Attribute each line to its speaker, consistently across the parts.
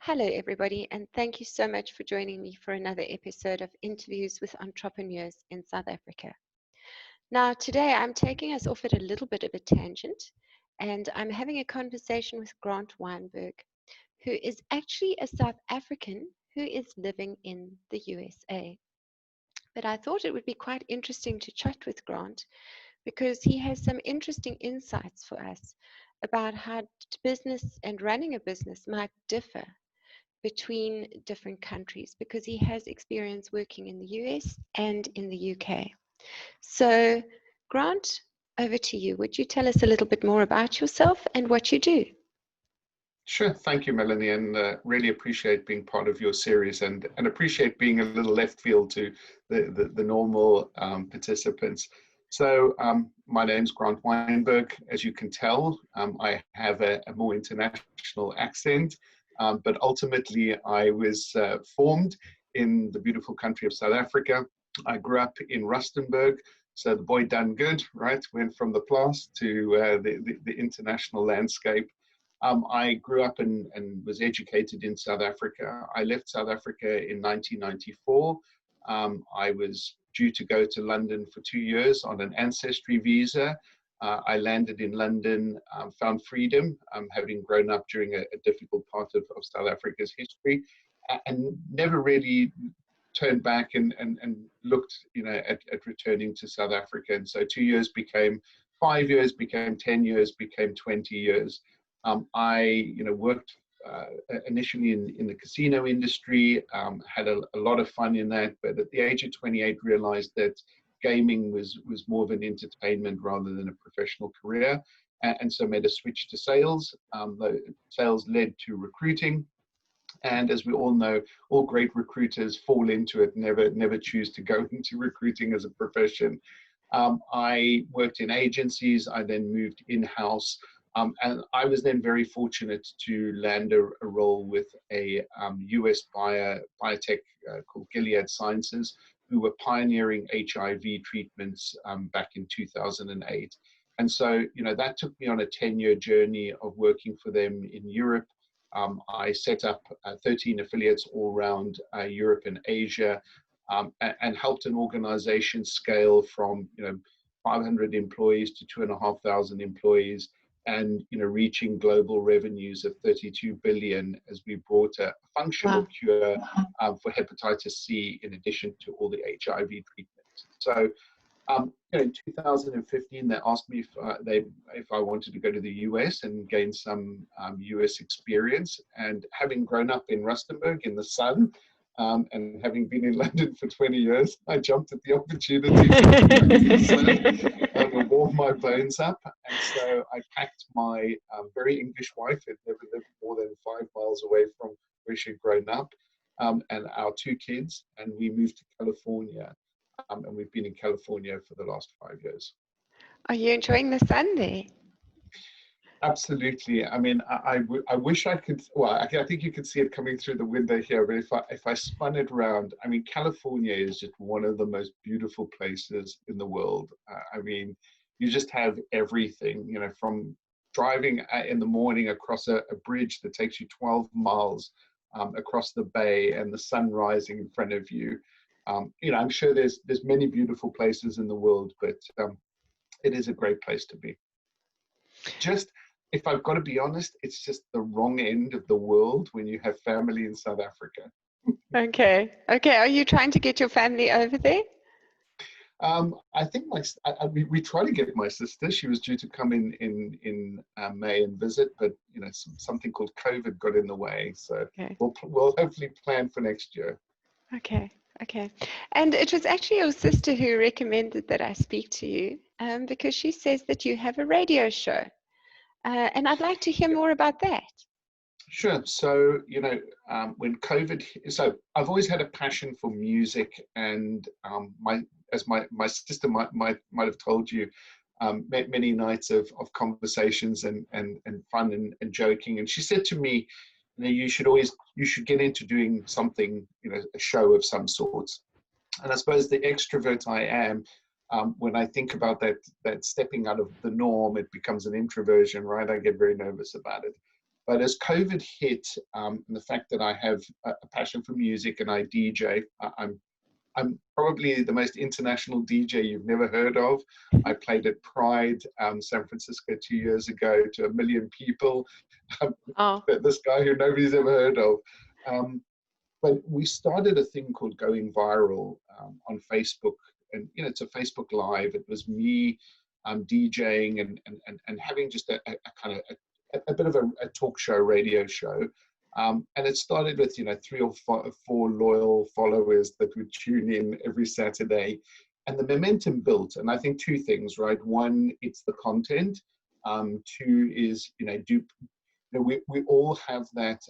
Speaker 1: Hello, everybody, and thank you so much for joining me for another episode of Interviews with Entrepreneurs in South Africa. Now, today I'm taking us off at a little bit of a tangent, and I'm having a conversation with Grant Weinberg, who is actually a South African who is living in the USA. But I thought it would be quite interesting to chat with Grant because he has some interesting insights for us about how business and running a business might differ between different countries because he has experience working in the US and in the UK. So, Grant, over to you. Would you tell us a little bit more about yourself and what you do?
Speaker 2: Sure. Thank you, Melanie, and really appreciate being part of your series and appreciate being a little left field to the normal participants. So my name's Grant Weinberg. As you can tell, I have a more international accent, but ultimately I was formed in the beautiful country of South Africa. I grew up in Rustenburg, so the boy done good, right? Went from the Plaas to the international landscape. I grew up and was educated in South Africa. I left South Africa in 1994. I was due to go to London for 2 years on an ancestry visa. I landed in London, found freedom, having grown up during a difficult part of South Africa's history, and never really turned back and looked, at returning to South Africa. And so 2 years became 5 years, became 10 years, became 20 years. I, worked initially in the casino industry, had a lot of fun in that, but at the age of 28 realized that gaming was more of an entertainment rather than a professional career, and so made a switch to sales. Sales led to recruiting, and as we all know, all great recruiters fall into it, never choose to go into recruiting as a profession. I worked in agencies. I then moved in-house. And I was then very fortunate to land a role with a US biotech called Gilead Sciences, who were pioneering HIV treatments back in 2008. And so, that took me on a 10-year journey of working for them in Europe. I set up 13 affiliates all around Europe and Asia, and helped an organization scale from 500 employees to 2,500 employees, and reaching global revenues of 32 billion as we brought a functional cure for hepatitis C in addition to all the HIV treatments. So in 2015, they asked me if I wanted to go to the US and gain some US experience. And having grown up in Rustenburg in the sun, and having been in London for 20 years, I jumped at the opportunity to warm my bones up. And so I packed my very English wife, who never lived more than 5 miles away from where she'd grown up, and our 2 kids, and we moved to California. And we've been in California for the last 5 years.
Speaker 1: Are you enjoying the sun there?
Speaker 2: Absolutely. I mean, I wish I could. Well, I think you can see it coming through the window here. But if I spun it around, I mean, California is just one of the most beautiful places in the world. I mean, you just have everything. From driving in the morning across a bridge that takes you 12 miles across the bay, and the sun rising in front of you. I'm sure there's many beautiful places in the world, but it is a great place to be. Just, if I've got to be honest, it's just the wrong end of the world when you have family in South Africa.
Speaker 1: Okay. Are you trying to get your family over there?
Speaker 2: I think we tried to get my sister. She was due to come in May and visit, but something called COVID got in the way. So we'll hopefully plan for next year.
Speaker 1: Okay. And it was actually your sister who recommended that I speak to you, because she says that you have a radio show. And I'd like to hear more about that.
Speaker 2: Sure. So, when COVID, so I've always had a passion for music, and my sister might have told you, many nights of conversations and fun and joking. And she said to me, you should get into doing something, a show of some sort. And I suppose the extrovert I am, when I think about that stepping out of the norm, it becomes an introversion, right? I get very nervous about it. But as COVID hit, and the fact that I have a passion for music and I DJ, I'm probably the most international DJ you've never heard of. I played at Pride, San Francisco 2 years ago to 1 million people.
Speaker 1: Oh,
Speaker 2: This guy who nobody's ever heard of. But we started a thing called Going Viral on Facebook, and it's a Facebook Live. It was me DJing and having just a kind of a bit of a talk show, radio show. And it started with 3 or 4 loyal followers that would tune in every Saturday, and the momentum built. And I think 2 things, right? One, it's the content. 2 is we all have that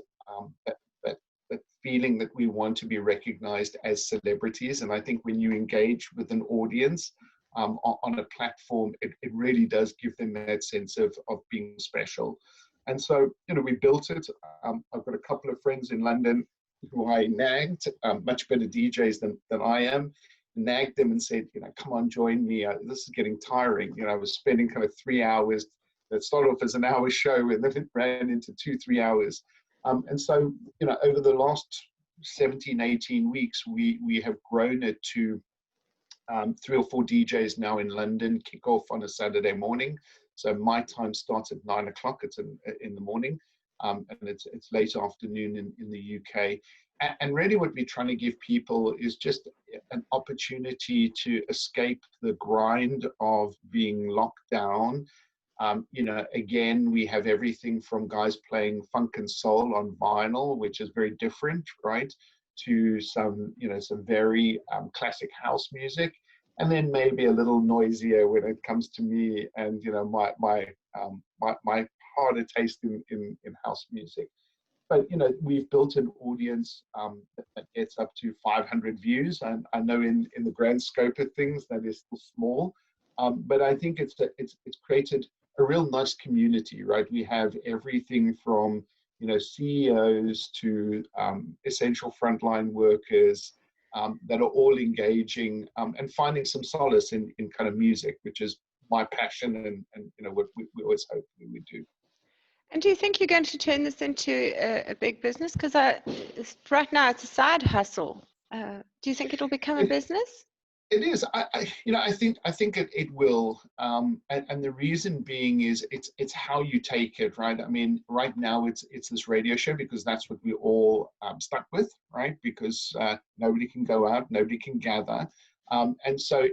Speaker 2: that feeling that we want to be recognized as celebrities. And I think when you engage with an audience on a platform, it really does give them that sense of being special. And so, we built it. I've got a couple of friends in London who I nagged, much better DJs than I am, nagged them and said, come on, join me. This is getting tiring. I was spending kind of 3 hours. It started off as an hour show, and then it ran into 2-3 hours. And so, over the last 17, 18 weeks, we have grown it to 3 or 4 DJs now in London kick off on a Saturday morning. So my time starts at 9 o'clock. It's in the morning, and it's late afternoon in the UK. And really what we're trying to give people is just an opportunity to escape the grind of being locked down. Again, we have everything from guys playing funk and soul on vinyl, which is very different, right, to some very classic house music, and then maybe a little noisier when it comes to me and my harder taste in house music. But we've built an audience that gets up to 500 views, and I know in the grand scope of things that is still small, but I think it's created a real nice community, right? We have everything from CEOs to essential frontline workers that are all engaging and finding some solace in kind of music, which is my passion and what we always hope we would do.
Speaker 1: and do you think you're going to turn this into a big business? Because right now it's a side hustle. Do you think it'll become a business?
Speaker 2: It is. I think it will. And the reason being is it's how you take it, right? I mean, right now it's this radio show because that's what we're all stuck with, right? Because nobody can go out, nobody can gather. And so,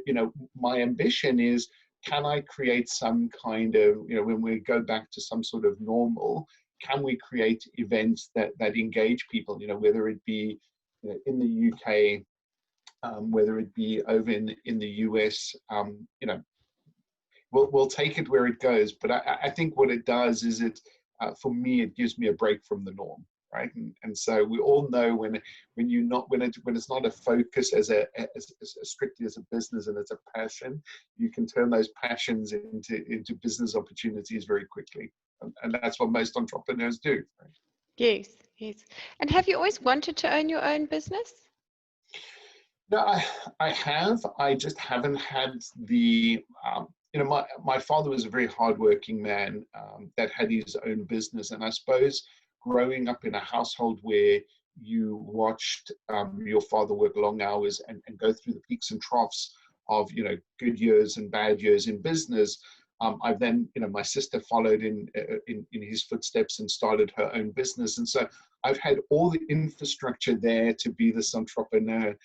Speaker 2: my ambition is, can I create some kind of, when we go back to some sort of normal, can we create events that engage people, whether it be in the UK, whether it be over in the US, we'll take it where it goes. But I think what it does is for me, it gives me a break from the norm, right? And so we all know when it's not a focus as strictly as a business and as a passion, you can turn those passions into business opportunities very quickly, and that's what most entrepreneurs do. Right?
Speaker 1: Yes. And have you always wanted to own your own business?
Speaker 2: No, I have. I just haven't had the, my father was a very hardworking man that had his own business. And I suppose growing up in a household where you watched your father work long hours and go through the peaks and troughs of, good years and bad years in business, I've then, my sister followed in his footsteps and started her own business. And so I've had all the infrastructure there to be this entrepreneur.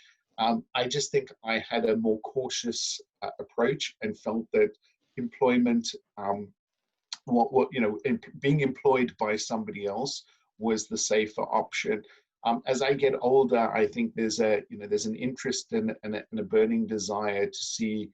Speaker 2: I just think I had a more cautious approach and felt that employment, being employed by somebody else was the safer option. As I get older, I think there's an interest and a burning desire to see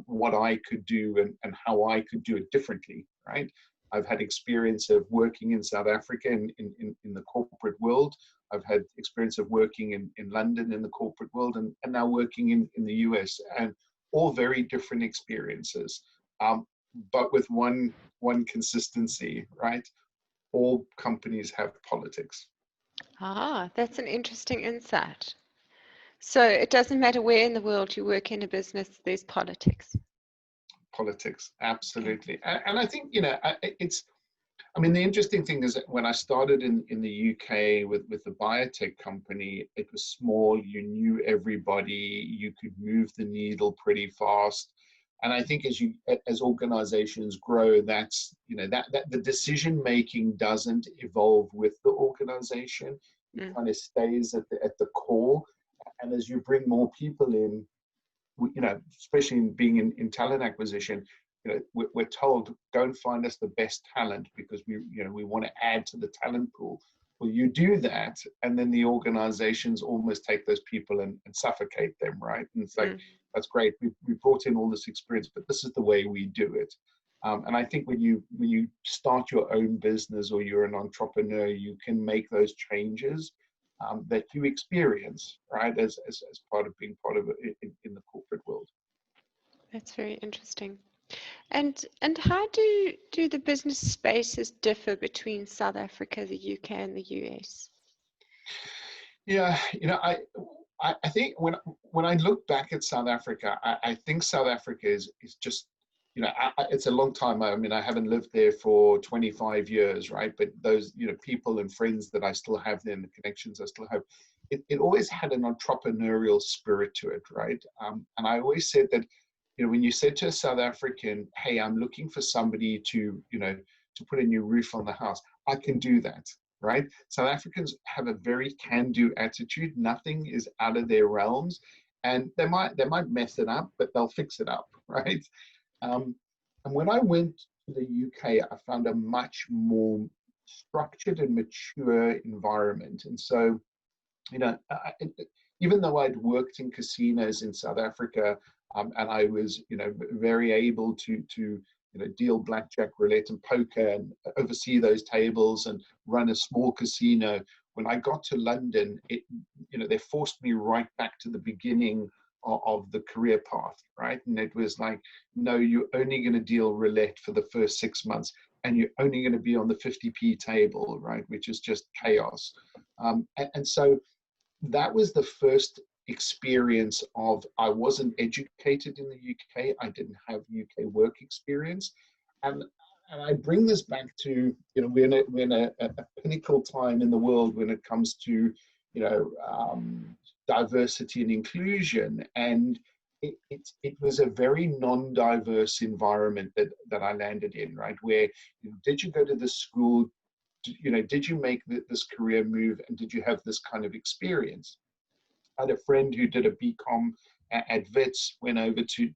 Speaker 2: what I could do and how I could do it differently, right? I've had experience of working in South Africa in the corporate world. I've had experience of working in London in the corporate world and now working in the US, and all very different experiences, but with one consistency, right? All companies have politics.
Speaker 1: Ah, that's an interesting insight. So it doesn't matter where in the world you work in a business, there's politics.
Speaker 2: Politics, absolutely. And I think, I mean, the interesting thing is that when I started in the UK with the biotech company, it was small, you knew everybody, you could move the needle pretty fast. And I think as organizations grow, that's, that the decision making doesn't evolve with the organization. It kind of stays at the core. And as you bring more people in, especially being in talent acquisition, we're told, go and find us the best talent because we want to add to the talent pool. Well, you do that, and then the organizations almost take those people and suffocate them, right? And it's like, that's great. We brought in all this experience, but this is the way we do it. And I think when you start your own business or you're an entrepreneur, you can make those changes that you experience, right, as part of being part of it in the corporate world.
Speaker 1: That's very interesting. And how do the business spaces differ between South Africa, the UK, and the US?
Speaker 2: Yeah, I think when I look back at South Africa, I think South Africa is just, it's a long time. I mean, I haven't lived there for 25 years, right? But those, people and friends that I still have there and the connections I still have, it always had an entrepreneurial spirit to it, right? And I always said that, when you said to a South African, hey, I'm looking for somebody to put a new roof on the house, I can do that, right? South Africans have a very can-do attitude. Nothing is out of their realms, and they might mess it up, but they'll fix it up, right? And when I went to the UK, I found a much more structured and mature environment. And so, even though I'd worked in casinos in South Africa, and I was, very able to deal blackjack, roulette, and poker, and oversee those tables and run a small casino. When I got to London, they forced me right back to the beginning of the career path, right? And it was like, no, you're only going to deal roulette for the first 6 months, and you're only going to be on the 50p table, right? Which is just chaos. And so that was the first experience of, I wasn't educated in the UK. I didn't have UK work experience. And I bring this back to, we're in a pinnacle time in the world when it comes to, diversity and inclusion. And it was a very non-diverse environment that I landed in, right? Where, did you go to the school? Did you make this career move, and did you have this kind of experience? I had a friend who did a BCom at Wits, went over to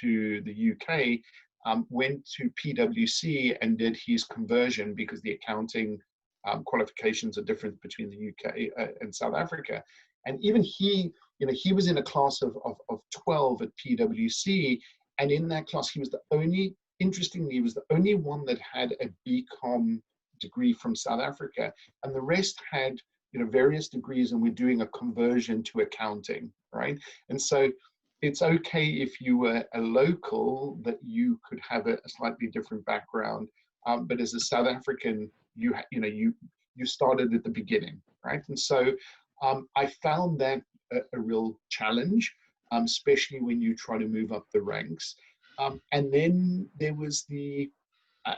Speaker 2: the UK, went to PwC and did his conversion because the accounting qualifications are different between the UK and South Africa. And even he was in a class of 12 at PwC, and in that class he was interestingly, he was the only one that had a BCom degree from South Africa, and the rest had various degrees, and we're doing a conversion to accounting, right? And so it's okay if you were a local that you could have a slightly different background, but as a South African, you started at the beginning, right? And so I found that a real challenge, especially when you try to move up the ranks. And then there was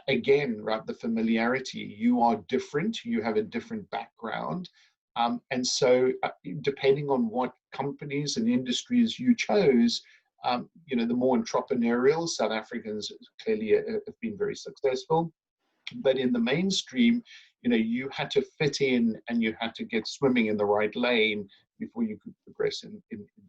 Speaker 2: again, right, the familiarity. You are different, you have a different background. And so depending on what companies and industries you chose, the more entrepreneurial, South Africans clearly have been very successful. But in the mainstream, you had to fit in and you had to get swimming in the right lane before you could progress in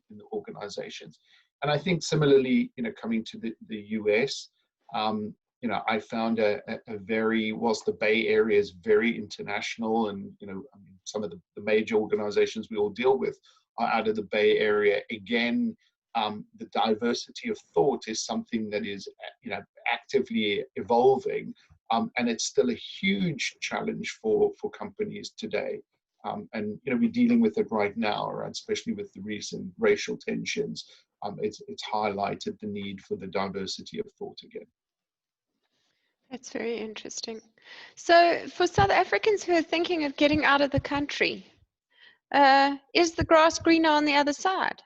Speaker 2: the organizations. And I think similarly, coming to the US, I found whilst the Bay Area is very international, and some of the major organizations we all deal with are out of the Bay Area. Again, the diversity of thought is something that is actively evolving, and it's still a huge challenge for companies today. And we're dealing with it right now, right? Especially with the recent racial tensions. It's highlighted the need for the diversity of thought again.
Speaker 1: That's very interesting. So for South Africans who are thinking of getting out of the country, is the grass greener on the other side?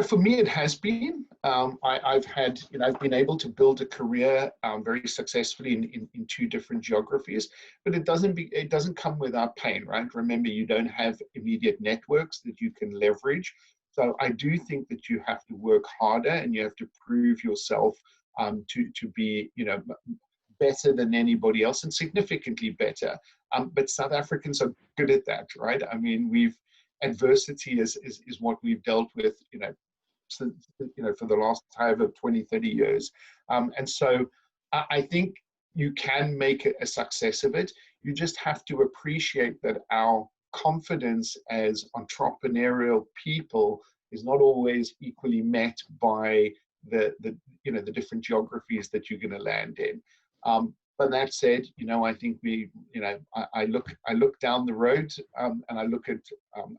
Speaker 2: For me, it has been. I've had, I've been able to build a career very successfully in two different geographies, but it doesn't come without pain, right? Remember, you don't have immediate networks that you can leverage. So I do think that you have to work harder and you have to prove yourself to be, better than anybody else and significantly better. But South Africans are good at that, right? I mean, adversity is what we've dealt with, since, for the last however 20, 30 years. And so I think you can make a success of it. You just have to appreciate that our confidence as entrepreneurial people is not always equally met by the different geographies that you're going to land in. But that said, I think I look down the road and I look at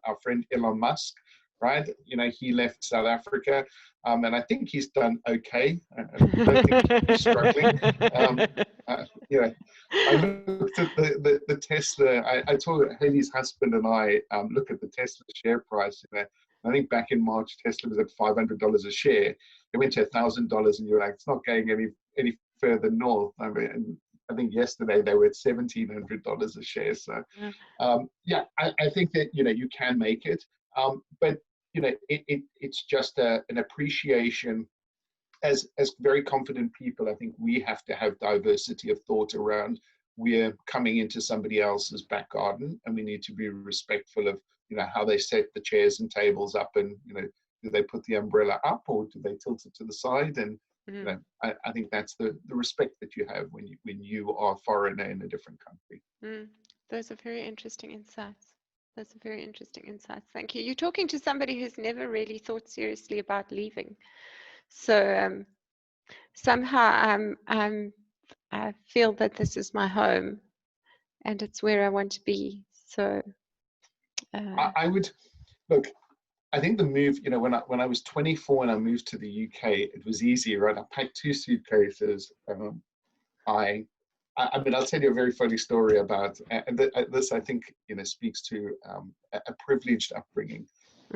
Speaker 2: our friend Elon Musk, right? He left South Africa and I think he's done okay. I don't think he's struggling. I looked at the Tesla. I told Haley's husband and I look at the Tesla share price. I think back in March, Tesla was at $500 a share. It went to $1,000 and you're like, it's not going any further north. I mean, I think yesterday they were at $1,700 a share. So, I think that you can make it, but it's just an appreciation. As very confident people, I think we have to have diversity of thought around. We're coming into somebody else's back garden, and we need to be respectful of how they set the chairs and tables up, and do they put the umbrella up or do they tilt it to the side? And I think that's the respect that you have when you are a foreigner in a different country.
Speaker 1: Those are very interesting insights. Thank you. You're talking to somebody who's never really thought seriously about leaving. So somehow I feel that this is my home and it's where I want to be. So
Speaker 2: I would look. I think the move, when I was 24 and I moved to the UK, it was easy, right? I packed 2 suitcases. I mean, I'll tell you a very funny story about, and this I think speaks to a privileged upbringing.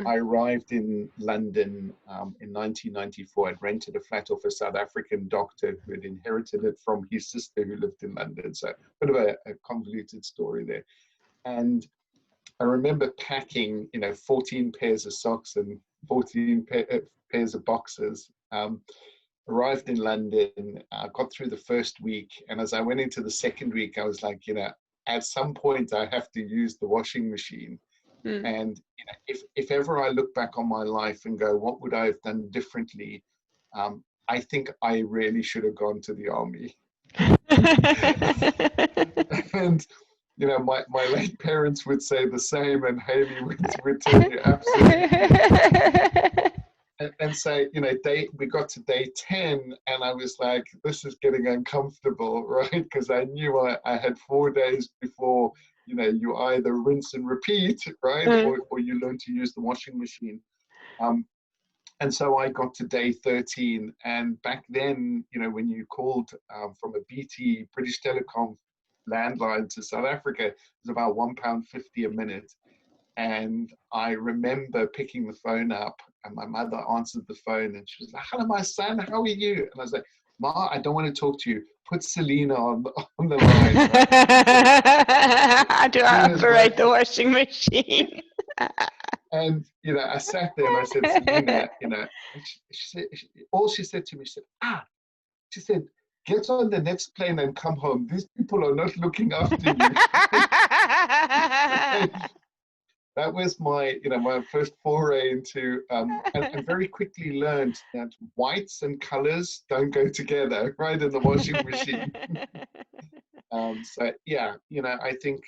Speaker 2: I arrived in London in 1994. I'd rented a flat off a South African doctor who had inherited it from his sister who lived in London. So a bit of a convoluted story there. And I remember packing, 14 pairs of socks and 14 pairs of boxers. Arrived in London, got through the first week, and as I went into the second week, I was like, at some point I have to use the washing machine. And if ever I look back on my life and go, what would I have done differently? I think I really should have gone to the army. And my late parents would say the same, and Haley would tell you absolutely. And say, we got to day 10, and I was like, this is getting uncomfortable, right? Because I knew I had 4 days before, you either rinse and repeat, right? Or you learn to use the washing machine. And so I got to day 13, and back then, when you called from a BT, British Telecom landline to South Africa, it was about £1.50 a minute. And I remember picking the phone up, and my mother answered the phone, and she was like, hello, my son, how are you? And I was like, Ma, I don't want to talk to you. Put Selena on the line. Right?
Speaker 1: How do I operate the washing machine?
Speaker 2: And, I sat there and I said, Selena, all she said to me, she said, get on the next plane and come home. These people are not looking after you. That was my, my first foray into, and very quickly learned that whites and colors don't go together, right, in the washing machine. So yeah, I think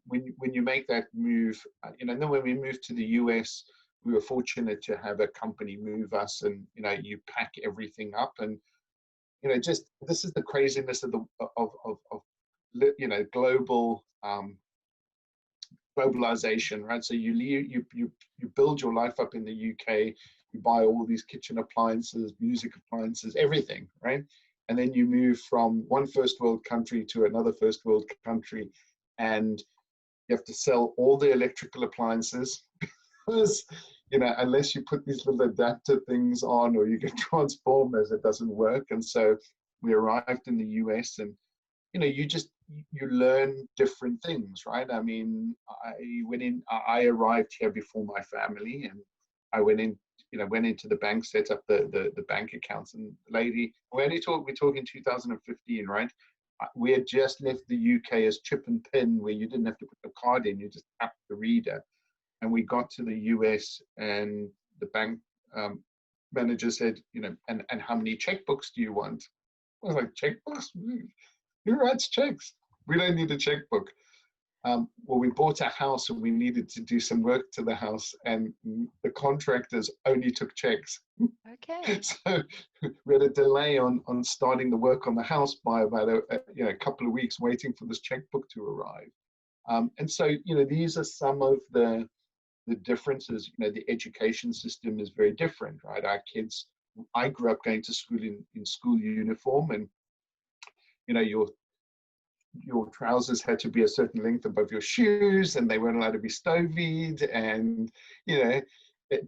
Speaker 2: when you make that move, and then when we moved to the US, we were fortunate to have a company move us, and you pack everything up, and just this is the craziness of global. Globalization, right? So you build your life up in the UK, you buy all these kitchen appliances, music appliances, everything, right? And then you move from one first world country to another first world country, and you have to sell all the electrical appliances because unless you put these little adapter things on or you get transformers, it doesn't work. And so we arrived in the US, and you learn different things, right? I mean, I arrived here before my family, and I went into the bank, set up the bank accounts, and the lady, we're talking 2015, right? We had just left the UK as chip and pin, where you didn't have to put the card in, you just tapped the reader. And we got to the US, and the bank manager said, and how many checkbooks do you want? I was like, checkbooks? Who writes checks? We don't need a checkbook. Well, we bought a house, and we needed to do some work to the house, and the contractors only took checks.
Speaker 1: Okay.
Speaker 2: So we had a delay on starting the work on the house by about a couple of weeks, waiting for this checkbook to arrive. And so, these are some of the differences. The education system is very different, right? Our kids, I grew up going to school in school uniform, and your trousers had to be a certain length above your shoes, and they weren't allowed to be stovied, and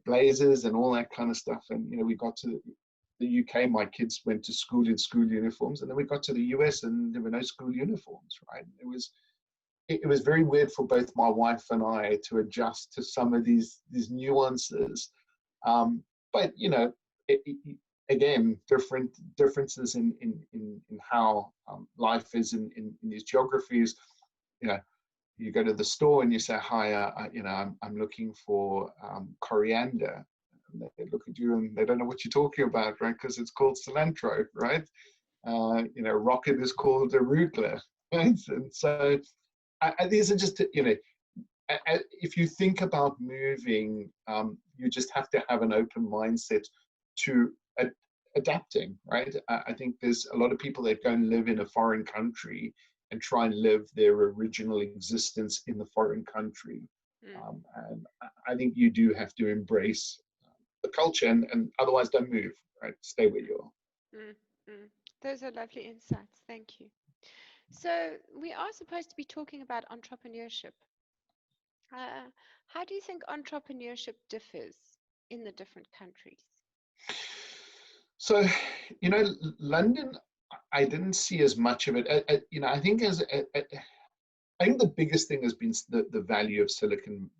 Speaker 2: blazers and all that kind of stuff. And we got to the UK, my kids went to school in school uniforms, and then we got to the US, and there were no school uniforms, right? It was very weird for both my wife and I to adjust to some of these nuances. But again, differences in how life is in these geographies. You go to the store and you say, "Hi, I'm looking for coriander." And they look at you and they don't know what you're talking about, right? Because it's called cilantro, right? Rocket is called arugula, right? And so these are just, if you think about moving, you just have to have an open mindset to adapting, right? I think there's a lot of people that go and live in a foreign country and try and live their original existence in the foreign country. And I think you do have to embrace the culture, and otherwise don't move, right? Stay where you are.
Speaker 1: Those are lovely insights. Thank you. So we are supposed to be talking about entrepreneurship. How do you think entrepreneurship differs in the different countries?
Speaker 2: So, London, I didn't see as much of it. I think I think the biggest thing has been the value of Silicon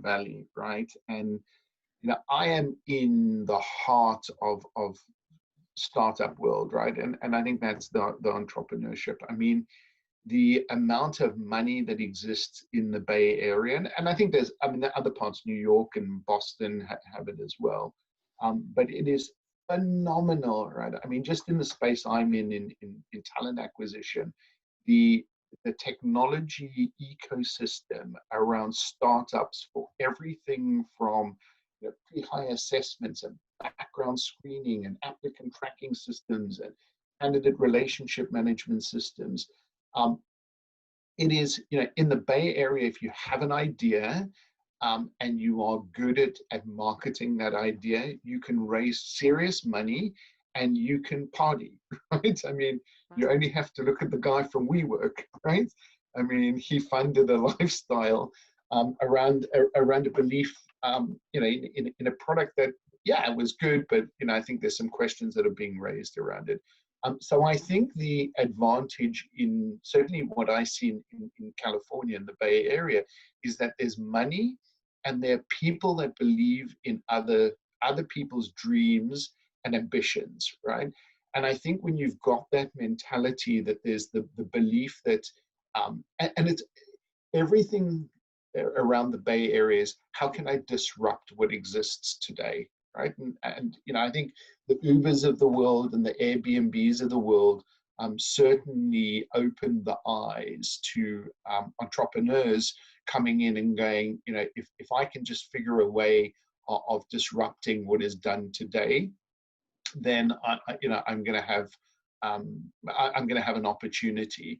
Speaker 2: Valley, right? And I am in the heart of startup world, right? And I think that's the entrepreneurship. I mean, the amount of money that exists in the Bay Area, and I think there are other parts, New York and Boston have it as well. But it is phenomenal, right? I mean, just in the space I'm in talent acquisition, the technology ecosystem around startups for everything from pre-hire assessments and background screening and applicant tracking systems and candidate relationship management systems. It is, in the Bay Area, if you have an idea and you are good at marketing that idea, you can raise serious money and you can party, right? I mean, you only have to look at the guy from WeWork, right? I mean, he funded a lifestyle around a belief, in a product that, yeah, it was good, but I think there's some questions that are being raised around it. So I think the advantage in certainly what I see in California and the Bay Area is that there's money and there are people that believe in other people's dreams and ambitions, right? And I think when you've got that mentality that there's the belief that, and it's everything around the Bay Area is how can I disrupt what exists today, right? And I think the Ubers of the world and the Airbnbs of the world certainly opened the eyes to entrepreneurs coming in and going, if I can just figure a way of disrupting what is done today, then I'm going to have an opportunity.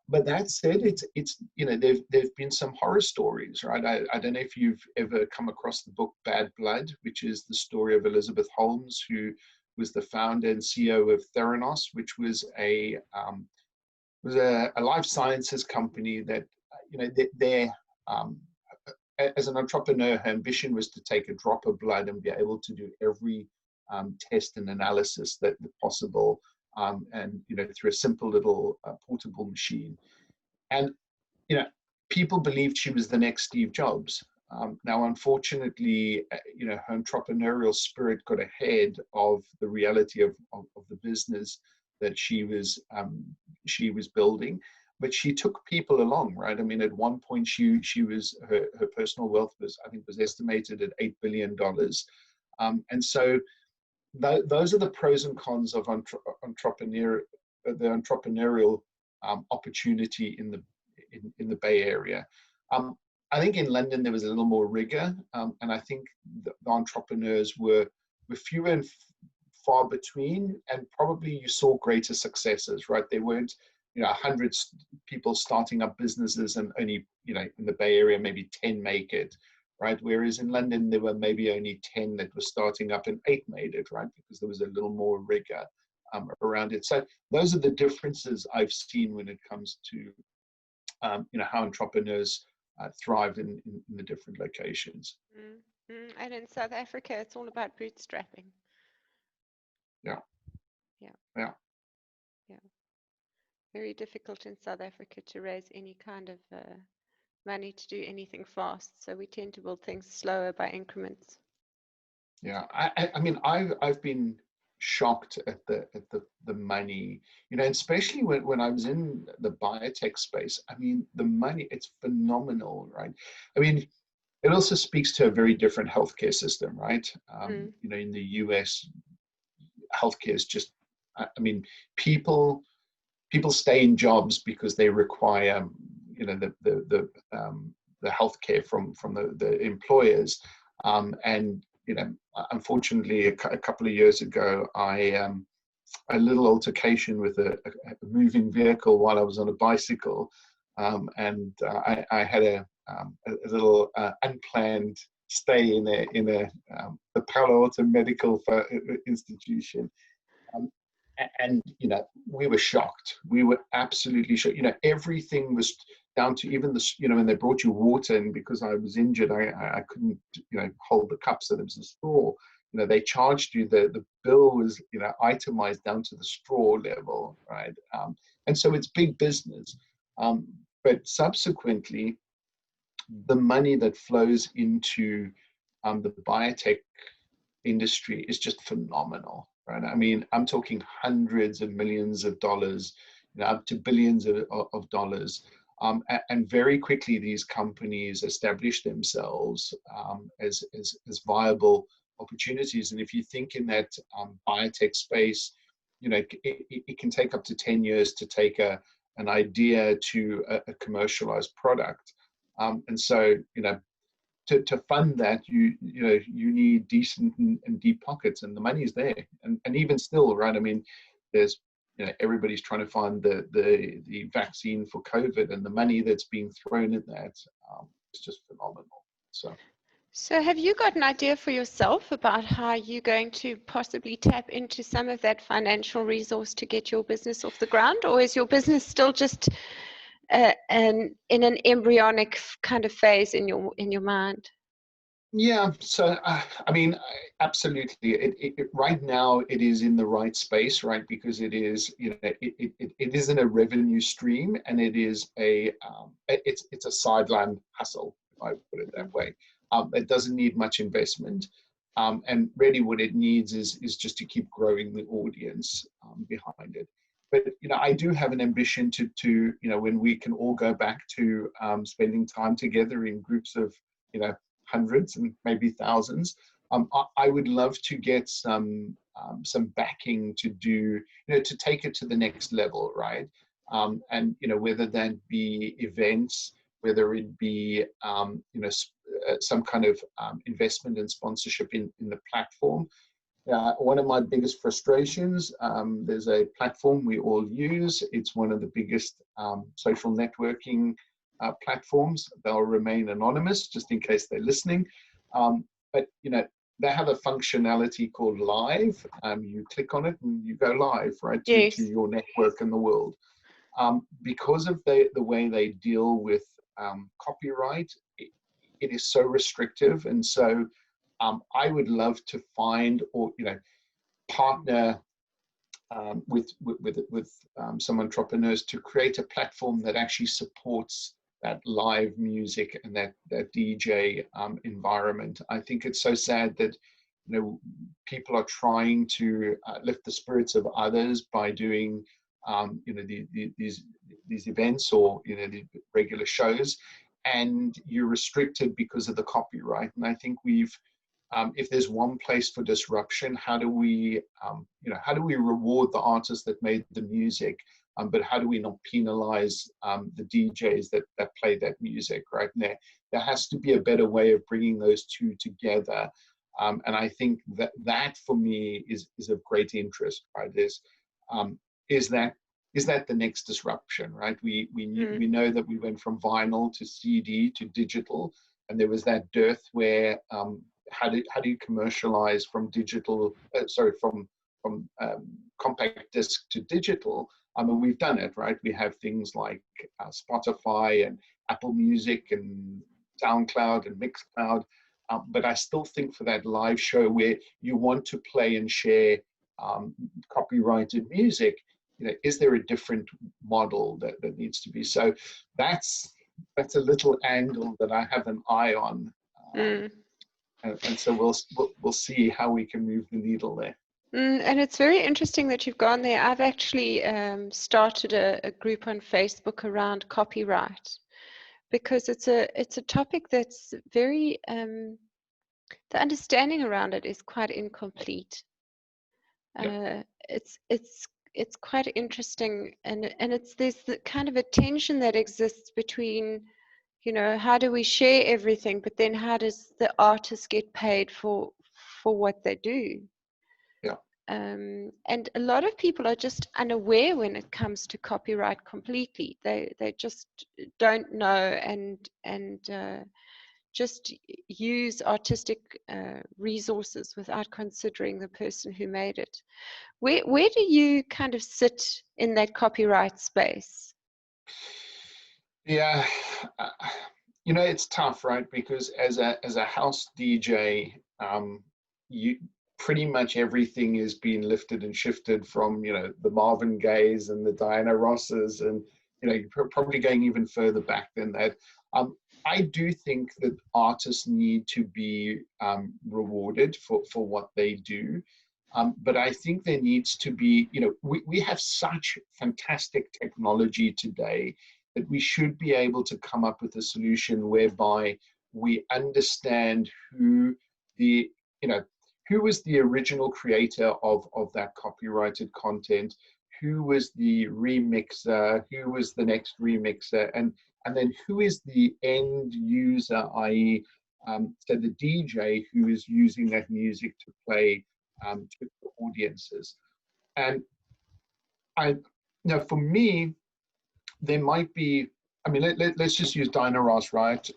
Speaker 2: But that said, it's there've been some horror stories, right? I don't know if you've ever come across the book Bad Blood, which is the story of Elizabeth Holmes, who was the founder and CEO of Theranos, which was a life sciences company that their as an entrepreneur, her ambition was to take a drop of blood and be able to do every test and analysis that possible, and through a simple little portable machine. And people believed she was the next Steve Jobs. Now, unfortunately, her entrepreneurial spirit got ahead of the reality of the business that she was building. But she took people along, right? I mean, at one point, she was her personal wealth was, I think, was estimated at $8 billion. And so those are the pros and cons of the entrepreneurial opportunity in the Bay Area. I think in London there was a little more rigor, and I think the entrepreneurs were fewer and far between, and probably you saw greater successes, right? There weren't 100 people starting up businesses and only in the Bay Area maybe 10 make it, right? Whereas in London there were maybe only 10 that were starting up and 8 made it, right? Because there was a little more rigor around it. So those are the differences I've seen when it comes to how entrepreneurs thrive in the different locations.
Speaker 1: And in South Africa, it's all about bootstrapping.
Speaker 2: Yeah.
Speaker 1: Very difficult in South Africa to raise any kind of money to do anything fast. So we tend to build things slower by increments.
Speaker 2: Yeah, I mean, I've been shocked at the money, especially when I was in the biotech space. I mean, the money, it's phenomenal, right? I mean, it also speaks to a very different healthcare system, right? In the US, healthcare is just, I mean, people stay in jobs because they require, the healthcare from the employers, and unfortunately, a couple of years ago, a little altercation with a moving vehicle while I was on a bicycle, and I had a little unplanned stay in the Palo Alto Medical Institution. And we were shocked. We were absolutely shocked. Everything was down to even the when they brought you water, and because I was injured, I couldn't hold the cup, so there was a straw. They charged you. The bill was itemized down to the straw level, right? And so it's big business. But subsequently, the money that flows into the biotech industry is just phenomenal. Right? I mean, I'm talking hundreds of millions of dollars, up to billions of dollars. And very quickly, these companies establish themselves as viable opportunities. And if you think in that biotech space, it can take up to 10 years to take an idea to a commercialized product. And so, to fund that, you need decent and deep pockets, and the money's there. And even still, right? I mean, there's everybody's trying to find the vaccine for COVID, and the money that's being thrown at that is just phenomenal.
Speaker 1: So have you got an idea for yourself about how you're going to possibly tap into some of that financial resource to get your business off the ground, or is your business still just in an embryonic kind of phase in your mind?
Speaker 2: Yeah, so I mean, absolutely. It right now it is in the right space, right? Because it is, it isn't a revenue stream, and it is it's a sideline hustle, if I put it that way. It doesn't need much investment, and really what it needs is just to keep growing the audience behind it. But I do have an ambition to when we can all go back to spending time together in groups of hundreds and maybe thousands. I would love to get some backing to do, to take it to the next level, right? And whether that be events, whether it be some kind of investment and sponsorship in the platform. One of my biggest frustrations, there's a platform we all use. It's one of the biggest social networking platforms. They'll remain anonymous just in case they're listening. But they have a functionality called live. You click on it and you go live, right,
Speaker 1: yes,
Speaker 2: to your network in the world. Because of the way they deal with copyright, it is so restrictive. And so I would love to find, or partner with some entrepreneurs to create a platform that actually supports that live music and that DJ environment. I think it's so sad that people are trying to lift the spirits of others by doing these events, or the regular shows, and you're restricted because of the copyright. And I think if there's one place for disruption, how do we reward the artists that made the music, but how do we not penalize the DJs that play that music, right? And there has to be a better way of bringing those two together. And I think that for me is of great interest, right? Is that the next disruption, right? We know that we went from vinyl to CD to digital, and there was that dearth where how do you commercialize from digital? From compact disc to digital. I mean, we've done it, right? We have things like Spotify and Apple Music and SoundCloud and Mixcloud. But I still think for that live show where you want to play and share copyrighted music, is there a different model that needs to be? So that's a little angle that I have an eye on. And so we'll see how we can move the needle there.
Speaker 1: And it's very interesting that you've gone there. I've actually started a group on Facebook around copyright, because it's a topic that's very the understanding around it is quite incomplete.
Speaker 2: Yep.
Speaker 1: It's quite interesting, and there's the kind of a tension that exists between, how do we share everything, but then how does the artist get paid for what they do?
Speaker 2: Yeah.
Speaker 1: And a lot of people are just unaware when it comes to copyright completely. They just don't know, and just use artistic resources without considering the person who made it. Where do you kind of sit in that copyright space?
Speaker 2: Yeah, it's tough, right? Because as a house DJ, you pretty much everything is being lifted and shifted from the Marvin Gayes and the Diana Rosses, and you're probably going even further back than that. I do think that artists need to be rewarded for what they do. But I think there needs to be, we have such fantastic technology today that we should be able to come up with a solution whereby we understand who was the original creator of that copyrighted content, who was the remixer, who was the next remixer, and then who is the end user, i.e., so the DJ who is using that music to play to the audiences. And for me, there might be, I mean, let's just use Diana Ross, right?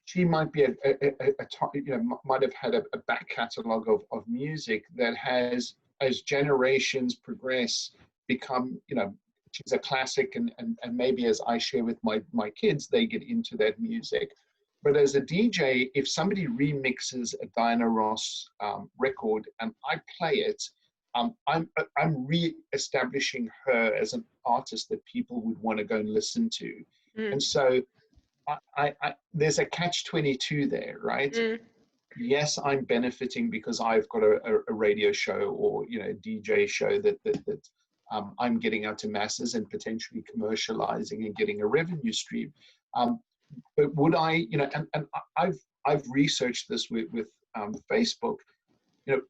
Speaker 2: She might be might have had a back catalogue of music that has, as generations progress, become, she's a classic, and maybe as I share with my kids, they get into that music. But as a DJ, if somebody remixes a Diana Ross record and I play it, I'm re-establishing her as an artist that people would want to go and listen to. And so there's a catch-22 there, right? Yes, I'm benefiting because I've got a radio show or a DJ show that I'm getting out to masses and potentially commercializing and getting a revenue stream. But would I, and I've researched this with Facebook.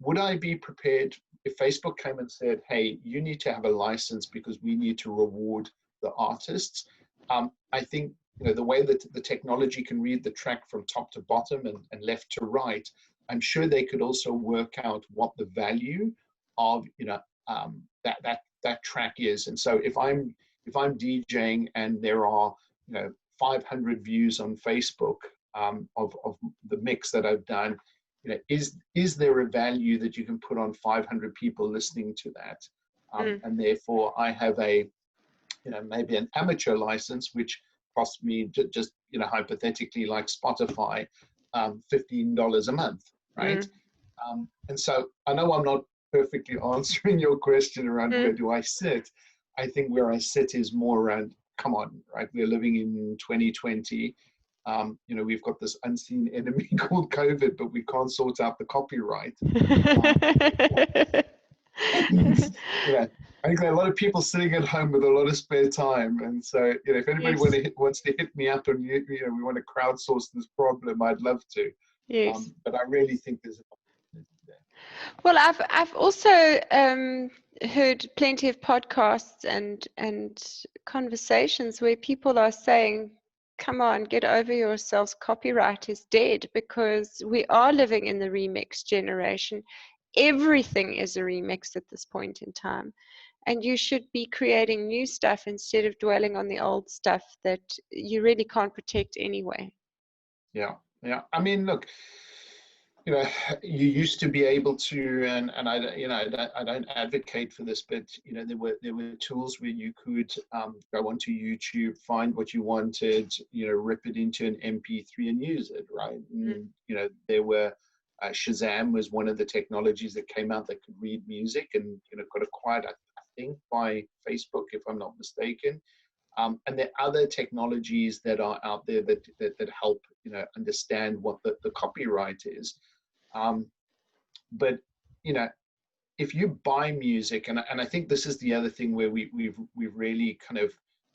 Speaker 2: Would I be prepared if Facebook came and said, "Hey, you need to have a license because we need to reward the artists"? I think the way that the technology can read the track from top to bottom and left to right, I'm sure they could also work out what the value of that track is. And so if I'm DJing and there are 500 views on Facebook of the mix that I've done, is there a value that you can put on 500 people listening to that? And therefore I have a maybe an amateur license, which cost me just, you know, hypothetically, like Spotify, $15 a month, right? And so I know I'm not perfectly answering your question around where do I sit. I think where I sit is more around, come on, right? We're living in 2020. You know, we've got this unseen enemy called COVID, but we can't sort out the copyright. And, you know, I think there are a lot of people sitting at home with a lot of spare time. And so, you know, if anybody
Speaker 1: Yes.
Speaker 2: wants to hit me up and, you know, we want to crowdsource this problem, I'd love to.
Speaker 1: Yes.
Speaker 2: But I really think there's an opportunity there.
Speaker 1: Well, I've also heard plenty of podcasts and conversations where people are saying, "Come on, get over yourselves. Copyright is dead," because we are living in the remix generation. Everything is a remix at this point in time, and you should be creating new stuff instead of dwelling on the old stuff that you really can't protect anyway.
Speaker 2: Yeah, yeah. I mean, look, you know, you used to be able to, and I, you know, I don't advocate for this, but you know, there were tools where you could go onto YouTube, find what you wanted, you know, rip it into an MP3 and use it, right? And, you know, there were Shazam was one of the technologies that came out that could read music, and you know, got acquired, I think, by Facebook, if I'm not mistaken. And there are other technologies that are out there that help, you know, understand what the copyright is. But you know, if you buy music, and I think this is the other thing where we've really kind of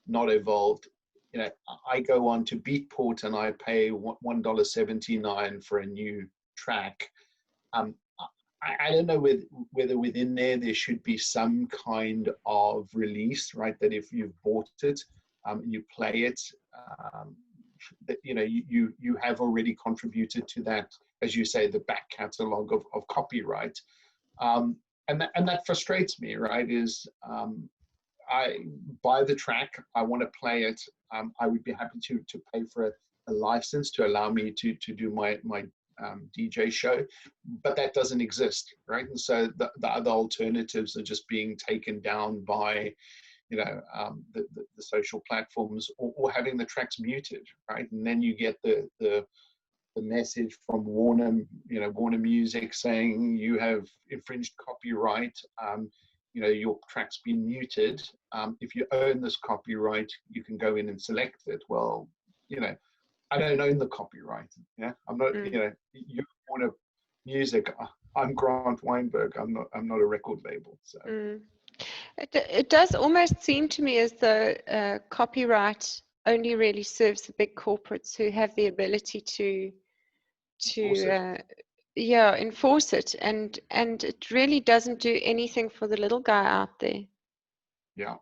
Speaker 2: not evolved. You know, I go on to Beatport and I pay $1.79 for a new track. I don't know whether within there should be some kind of release, right? That if you've bought it, you play it, that you know you have already contributed to that, as you say, the back catalog of copyright, and that frustrates me, right? Is I buy the track, I want to play it, I would be happy to pay for a license to allow me to do my DJ show, but that doesn't exist, right? And so the other alternatives are just being taken down by, you know, the social platforms, or having the tracks muted, right? And then you get the message from Warner, you know, Warner Music saying you have infringed copyright. You know, your track's been muted. If you own this copyright, you can go in and select it. Well, you know, I don't own the copyright. Yeah, I'm not. You know, you Warner Music. I'm Grant Weinberg. I'm not a record label. So.
Speaker 1: It does almost seem to me as though copyright only really serves the big corporates who have the ability to enforce it, and it really doesn't do anything for the little guy out there.
Speaker 2: Yeah,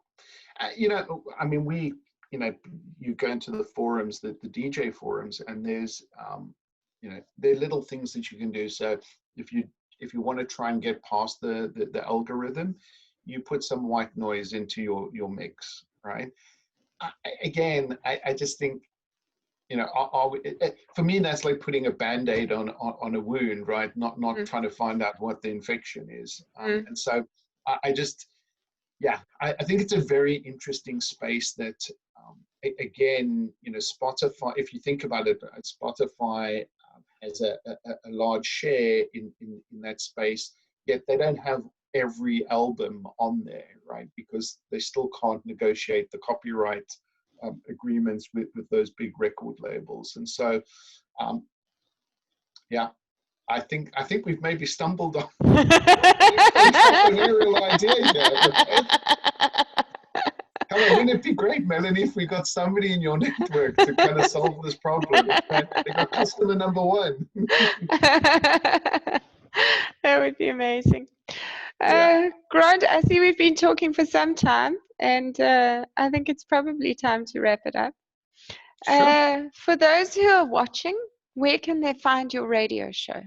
Speaker 2: you know, I mean, you know, you go into the forums, the DJ forums, and there's you know, there are little things that you can do. So if you want to try and get past the algorithm, you put some white noise into your mix, right? Again, I just think, you know, for me, that's like putting a Band-Aid on a wound, right? Not trying to find out what the infection is. And so I just, yeah, I think it's a very interesting space that, again, you know, Spotify, if you think about it, Spotify has a large share in that space, yet they don't have every album on there, right? Because they still can't negotiate the copyright agreements with those big record labels. And so, yeah, I think we've maybe stumbled on an entrepreneurial idea here. Right? Come on, wouldn't it be great, Melanie, if we got somebody in your network to kind of solve this problem? Right? They got customer number one.
Speaker 1: That would be amazing.
Speaker 2: Yeah.
Speaker 1: Grant, I see we've been talking for some time, and I think it's probably time to wrap it up.
Speaker 2: Sure.
Speaker 1: For those who are watching, where can they find your radio show?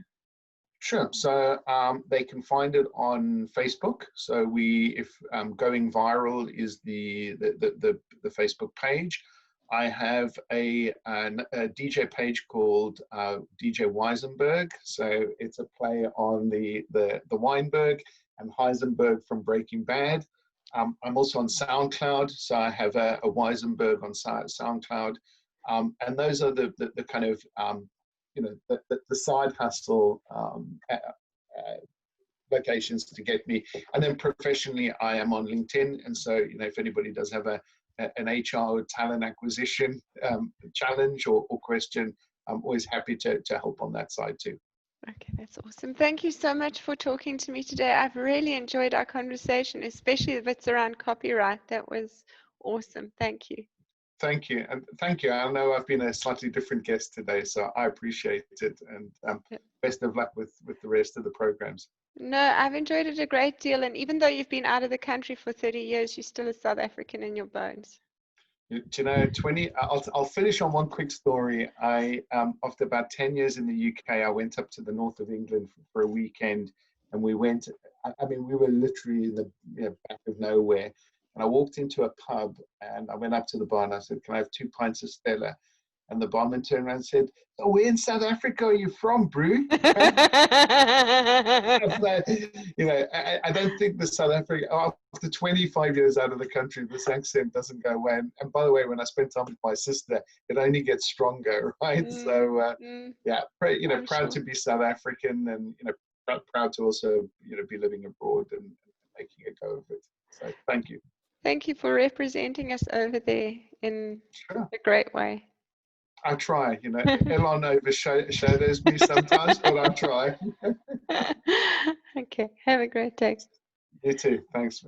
Speaker 2: Sure. So they can find it on Facebook. So if Going Viral is the Facebook page. I have a DJ page called DJ Weinberg. So it's a play on the Weinberg and Heisenberg from Breaking Bad. I'm also on SoundCloud, so I have a Weinberg on SoundCloud, and those are the kind of the side hustle locations to get me. And then professionally, I am on LinkedIn, and so if anybody does have an HR or talent acquisition challenge or question, I'm always happy to help on that side too.
Speaker 1: Okay, that's awesome. Thank you so much for talking to me today. I've really enjoyed our conversation, especially the bits around copyright. That was awesome. Thank you.
Speaker 2: Thank you. And thank you. I know I've been a slightly different guest today, so I appreciate it. And best of luck with the rest of the programs.
Speaker 1: No, I've enjoyed it a great deal. And even though you've been out of the country for 30 years, you're still a South African in your bones.
Speaker 2: Do you know, I'll finish on one quick story. After about 10 years in the UK, I went up to the north of England for a weekend, and we were literally in the back of nowhere. And I walked into a pub, and I went up to the bar and I said, "Can I have 2 pints of Stella?" And the barman turned around and said, "Oh, where in South Africa are you from, Brew?" I don't think the South Africa, after 25 years out of the country, this accent doesn't go away. And by the way, when I spend time with my sister, it only gets stronger, right? Proud to be South African, and proud to also be living abroad and making a go of it. So thank you.
Speaker 1: Thank you for representing us over there in a great way.
Speaker 2: I try, Elon overshadows me sometimes, but I try.
Speaker 1: Okay, have a great day.
Speaker 2: You too. Thanks.